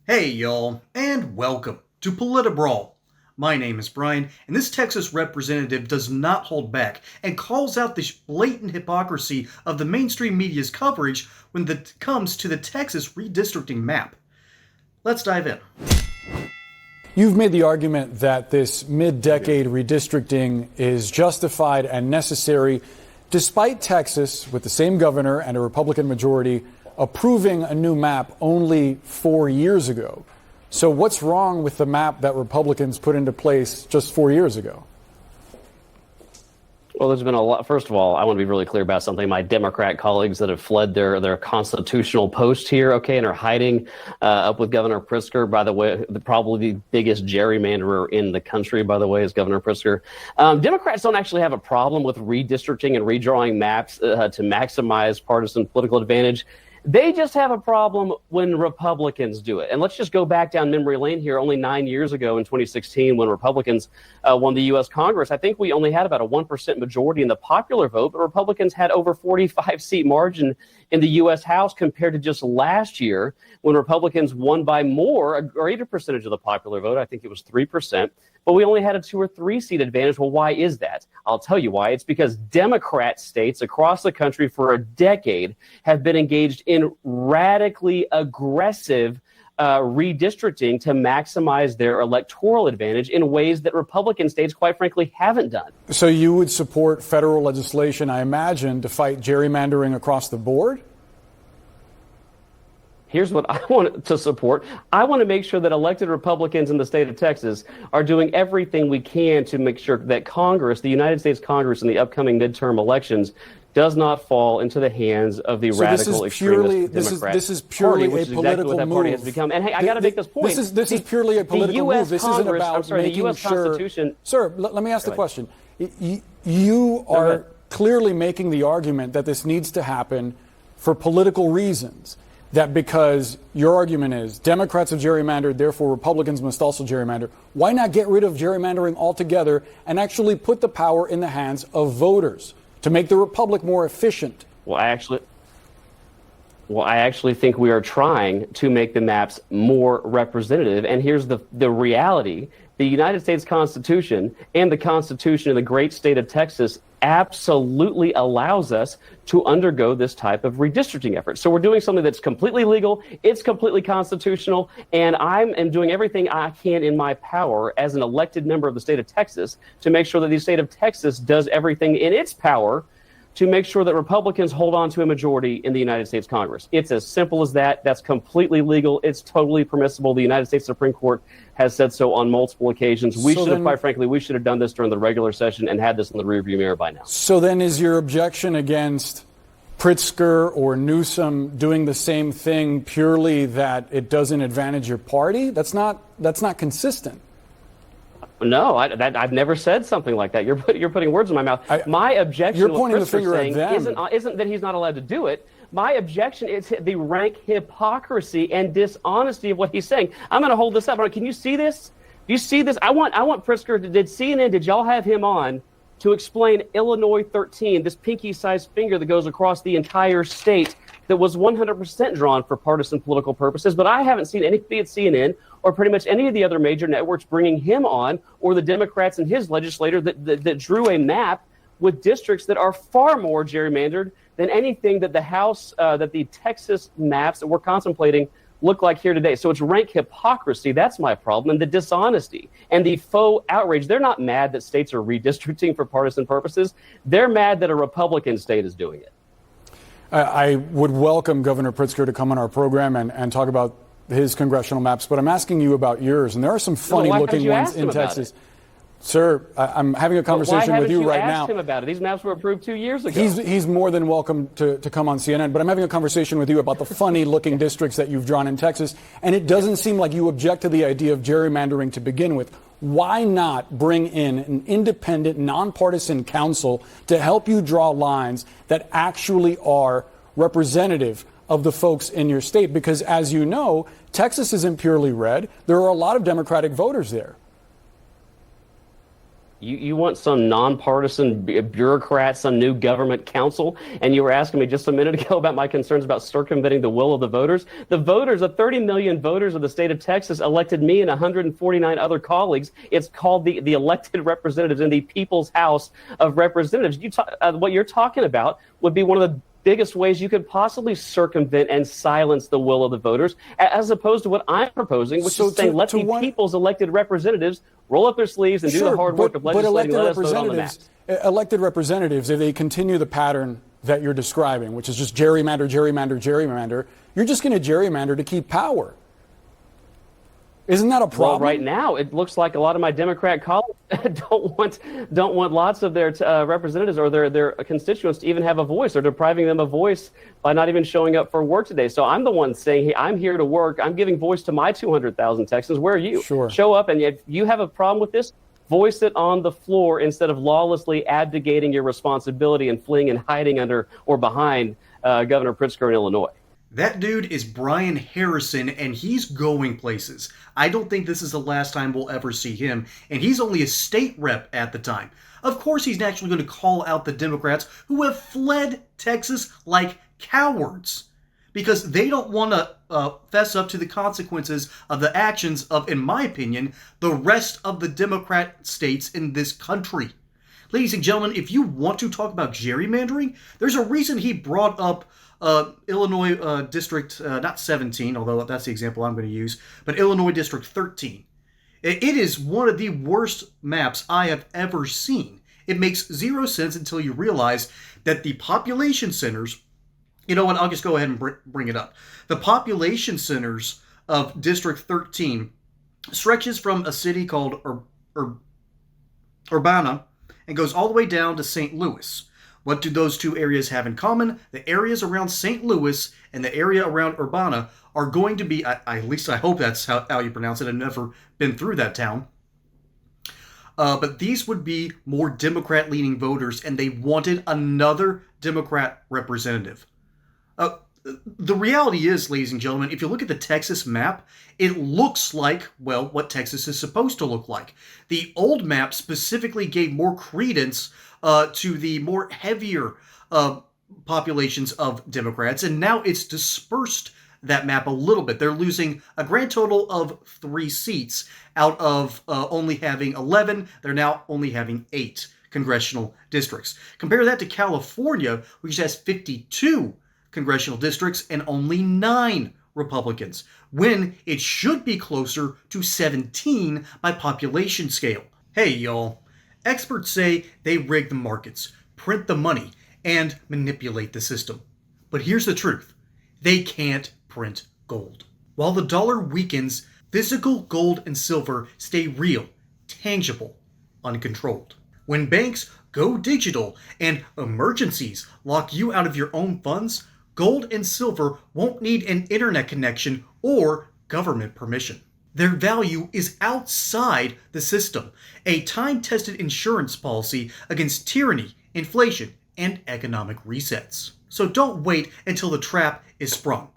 Hey y'all, and welcome to Politibrawl. My name is Brian, and this Texas representative does not hold back and calls out the blatant hypocrisy of the mainstream media's coverage when it comes to the Texas redistricting map. Let's dive in. You've made the argument that this mid-decade redistricting is justified and necessary, despite Texas, with the same governor and a Republican majority, approving a new map only 4 years ago. So what's wrong with the map that Republicans put into place just 4 years ago? Well, there's been a lot. First of all, I want to be really clear about something. My Democrat colleagues that have fled their constitutional post here, and are hiding up with Governor Pritzker. By the way, probably the biggest gerrymanderer in the country, by the way, is Governor Pritzker. Democrats don't actually have a problem with redistricting and redrawing maps to maximize partisan political advantage. They just have a problem when Republicans do it. And let's just go back down memory lane here. Only 9 years ago in 2016, when Republicans won the U.S. Congress, I think we only had about a 1% majority in the popular vote, but Republicans had over 45-seat margin in the U.S. House compared to just last year when Republicans won by more, a greater percentage of the popular vote. I think it was 3%. But we only had a 2 or 3 seat advantage. Well, why is that? I'll tell you why. It's because Democrat states across the country for a decade have been engaged in radically aggressive redistricting to maximize their electoral advantage in ways that Republican states, quite frankly, haven't done. So you would support federal legislation, I imagine, to fight gerrymandering across the board? Here's what I want to support. I want to make sure that elected Republicans in the state of Texas are doing everything we can to make sure that Congress, the United States Congress, in the upcoming midterm elections, does not fall into the hands of the radical extremist Democrat This is purely Party, a which is exactly political what that move. party has become. And hey, I got to make this point. This is purely a political move. This isn't about the making U.S. sure. Constitution. Sir, let me ask the question. You are clearly making the argument that this needs to happen for political reasons. That because your argument is Democrats have gerrymandered, therefore Republicans must also gerrymander. Why not get rid of gerrymandering altogether and actually put the power in the hands of voters to make the republic more efficient? Well, I actually think we are trying to make the maps more representative. And here's the reality. The United States Constitution and the Constitution of the great state of Texas absolutely allows us to undergo this type of redistricting effort. So we're doing something that's completely legal, it's completely constitutional, and I am doing everything I can in my power as an elected member of the state of Texas to make sure that the state of Texas does everything in its power to make sure that Republicans hold on to a majority in the United States Congress. It's as simple as that. That's completely legal. It's totally permissible. The United States Supreme Court has said so on multiple occasions. Quite frankly, we should have done this during the regular session and had this in the rearview mirror by now. So then is your objection against Pritzker or Newsom doing the same thing purely that it doesn't advantage your party? That's not consistent. No, I've never said something like that. You're putting words in my mouth. My objection, you're pointing the finger at them, isn't that he's not allowed to do it. My objection is the rank hypocrisy and dishonesty of what he's saying. I'm going to hold this up. Can you see this? Do you see this? I want Pritzker. Did y'all have him on to explain Illinois 13, this pinky-sized finger that goes across the entire state that was 100% drawn for partisan political purposes? But I haven't seen anybody at CNN or pretty much any of the other major networks bringing him on, or the Democrats and his legislator that drew a map with districts that are far more gerrymandered than anything that the House, that the Texas maps that we're contemplating look like here today. So it's rank hypocrisy. That's my problem. And the dishonesty and the faux outrage. They're not mad that states are redistricting for partisan purposes. They're mad that a Republican state is doing it. I would welcome Governor Pritzker to come on our program and talk about his congressional maps, but I'm asking you about yours, and there are some funny-looking ones in Texas. Sir, I'm having a conversation with you right now. Why haven't you asked him about it? These maps were approved 2 years ago. He's more than welcome to come on CNN, but I'm having a conversation with you about the funny-looking districts that you've drawn in Texas, and it doesn't seem like you object to the idea of gerrymandering to begin with. Why not bring in an independent, nonpartisan council to help you draw lines that actually are representative of the folks in your state? Because, as you know, Texas isn't purely red. There are a lot of Democratic voters there. You want some nonpartisan bureaucrat, some new government council, and you were asking me just a minute ago about my concerns about circumventing the will of the voters. The voters, the 30 million voters of the state of Texas, elected me and 149 other colleagues. It's called the elected representatives in the People's House of Representatives. What you're talking about would be one of the biggest ways you could possibly circumvent and silence the will of the voters, as opposed to what I'm proposing, which is saying let the people's elected representatives roll up their sleeves and do the hard work of legislating. Let us vote on the maps. Elected representatives, if they continue the pattern that you're describing, which is just gerrymander, you're just going to gerrymander to keep power. Isn't that a problem? Well, right now, it looks like a lot of my Democrat colleagues don't want lots of their representatives or their constituents to even have a voice. They're depriving them of voice by not even showing up for work today. So I'm the one saying, hey, I'm here to work. I'm giving voice to my 200,000 Texans. Where are you? Sure. Show up, and if you have a problem with this, voice it on the floor instead of lawlessly abdicating your responsibility and fleeing and hiding under or behind Governor Pritzker in Illinois. That dude is Brian Harrison, and he's going places. I don't think this is the last time we'll ever see him, and he's only a state rep at the time. Of course, he's naturally going to call out the Democrats who have fled Texas like cowards because they don't want to fess up to the consequences of the actions of, in my opinion, the rest of the Democrat states in this country. Ladies and gentlemen, if you want to talk about gerrymandering, there's a reason he brought up Illinois District, not 17, although that's the example I'm going to use, but Illinois District 13. It is one of the worst maps I have ever seen. It makes zero sense until you realize that the population centers, you know what, I'll just go ahead and bring it up. The population centers of District 13 stretches from a city called Urbana and goes all the way down to St. Louis. What do those two areas have in common? The areas around St. Louis and the area around Urbana are going to be, at least I hope that's how you pronounce it. I've never been through that town. But these would be more Democrat-leaning voters, and they wanted another Democrat representative. The reality is, ladies and gentlemen, if you look at the Texas map, it looks like, well, what Texas is supposed to look like. The old map specifically gave more credence to the more heavier populations of Democrats, and now it's dispersed that map a little bit. They're losing a grand total of 3 seats out of only having 11. They're now only having 8 congressional districts. Compare that to California, which has 52 congressional districts and only 9 Republicans, when it should be closer to 17 by population scale. Hey, y'all. Experts say they rig the markets, print the money, and manipulate the system. But here's the truth. They can't print gold. While the dollar weakens, physical gold and silver stay real, tangible, uncontrolled. When banks go digital and emergencies lock you out of your own funds, gold and silver won't need an internet connection or government permission. Their value is outside the system, a time-tested insurance policy against tyranny, inflation, and economic resets. So don't wait until the trap is sprung.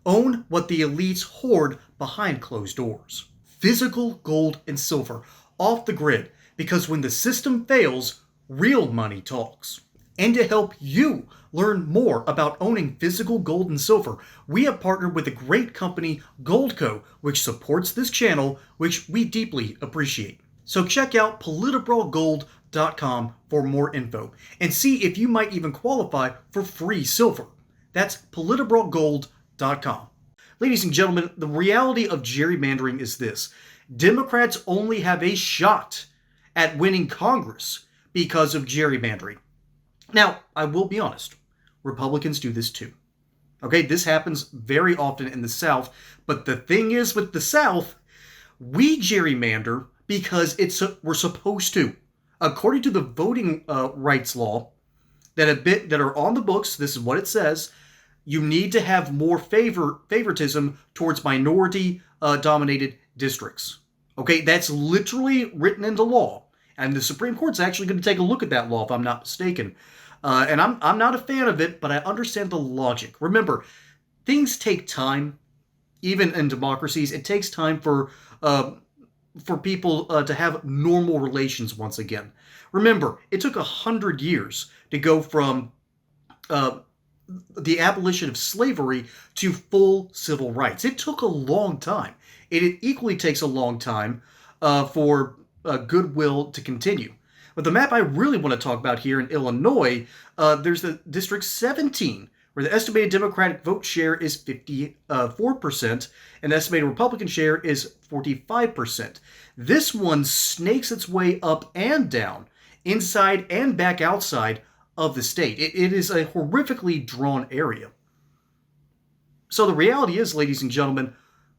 Own what the elites hoard behind closed doors. Physical gold and silver off the grid, because when the system fails, real money talks. And to help you learn more about owning physical gold and silver, we have partnered with the great company Goldco, which supports this channel, which we deeply appreciate. So check out PolitibralGold.com for more info and see if you might even qualify for free silver. That's PolitibralGold.com. Ladies and gentlemen, the reality of gerrymandering is this. Democrats only have a shot at winning Congress because of gerrymandering. Now, I will be honest. Republicans do this too. Okay, this happens very often in the South, but the thing is with the South, we gerrymander because we're supposed to. According to the voting rights law that are on the books, this is what it says, you need to have more favoritism towards minority dominated districts. Okay, that's literally written into law. And the Supreme Court's actually going to take a look at that law, if I'm not mistaken. And I'm not a fan of it, but I understand the logic. Remember, things take time, even in democracies. It takes time for for people to have normal relations once again. Remember, it took 100 years to go from the abolition of slavery to full civil rights. It took a long time. It equally takes a long time for goodwill to continue. But the map I really want to talk about here in Illinois, there's the District 17, where the estimated Democratic vote share is 54%, and the estimated Republican share is 45%. This one snakes its way up and down, inside and back outside of the state. It is a horrifically drawn area. So the reality is, ladies and gentlemen,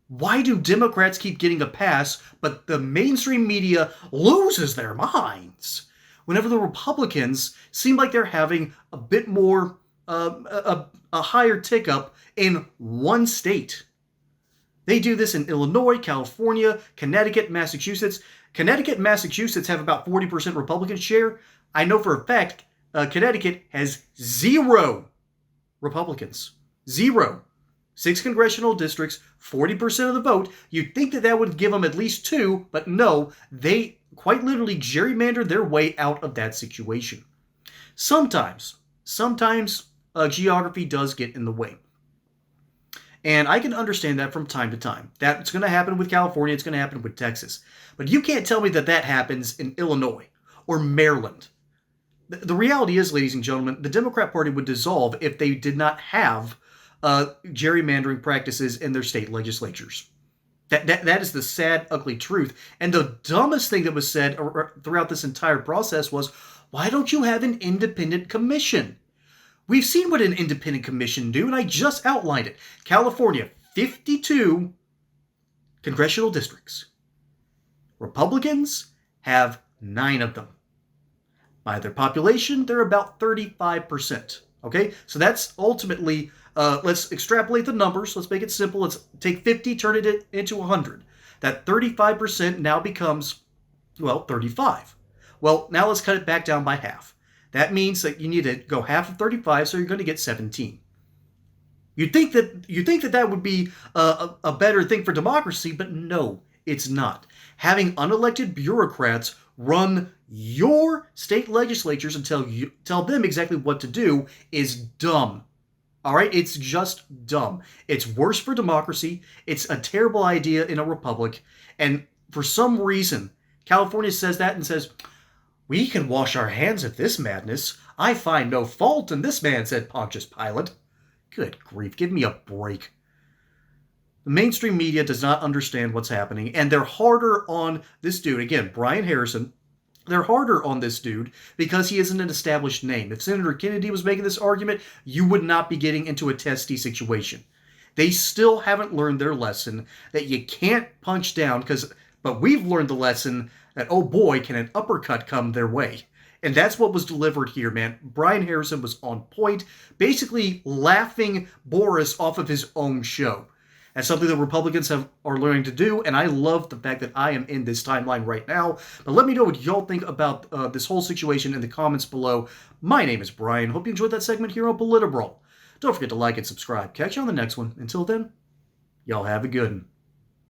why do Democrats keep getting a pass, but the mainstream media loses their minds whenever the Republicans seem like they're having a bit more, a higher tick up in one state? They do this in Illinois, California, Connecticut, Massachusetts. Connecticut and Massachusetts have about 40% Republican share. I know for a fact Connecticut has 0 Republicans. 0. 6 congressional districts, 40% of the vote. You'd think that would give them at least 2, but no, they quite literally gerrymandered their way out of that situation. Sometimes geography does get in the way. And I can understand that from time to time. That's going to happen with California. It's going to happen with Texas. But you can't tell me that happens in Illinois or Maryland. The reality is, ladies and gentlemen, the Democrat Party would dissolve if they did not have gerrymandering practices in their state legislatures. That is the sad, ugly truth. And the dumbest thing that was said throughout this entire process was, why don't you have an independent commission? We've seen what an independent commission do, and I just outlined it. California, 52 congressional districts. Republicans have 9 of them. By their population, they're about 35%. Okay, so that's ultimately, let's extrapolate the numbers. Let's make it simple. Let's take 50, turn it into 100. That 35% now becomes, 35. Well, now let's cut it back down by half. That means that you need to go half of 35, so you're going to get 17. You'd think that would be a better thing for democracy, but no, it's not. Having unelected bureaucrats run your state legislatures and tell them exactly what to do is dumb. All right? It's just dumb. It's worse for democracy. It's a terrible idea in a republic. And for some reason, California says that and says, we can wash our hands of this madness. I find no fault in this man, said Pontius Pilate. Good grief, give me a break. The mainstream media does not understand what's happening, and they're harder on this dude. Again, Brian Harrison. They're harder on this dude because he isn't an established name. If Senator Kennedy was making this argument, you would not be getting into a testy situation. They still haven't learned their lesson that you can't punch down, but we've learned the lesson that, oh boy, can an uppercut come their way. And that's what was delivered here, man. Brian Harrison was on point, basically laughing Boris off of his own show. That's something that Republicans are learning to do, and I love the fact that I am in this timeline right now. But let me know what y'all think about this whole situation in the comments below. My name is Brian. Hope you enjoyed that segment here on Politibrawl. Don't forget to like and subscribe. Catch you on the next one. Until then, y'all have a good one.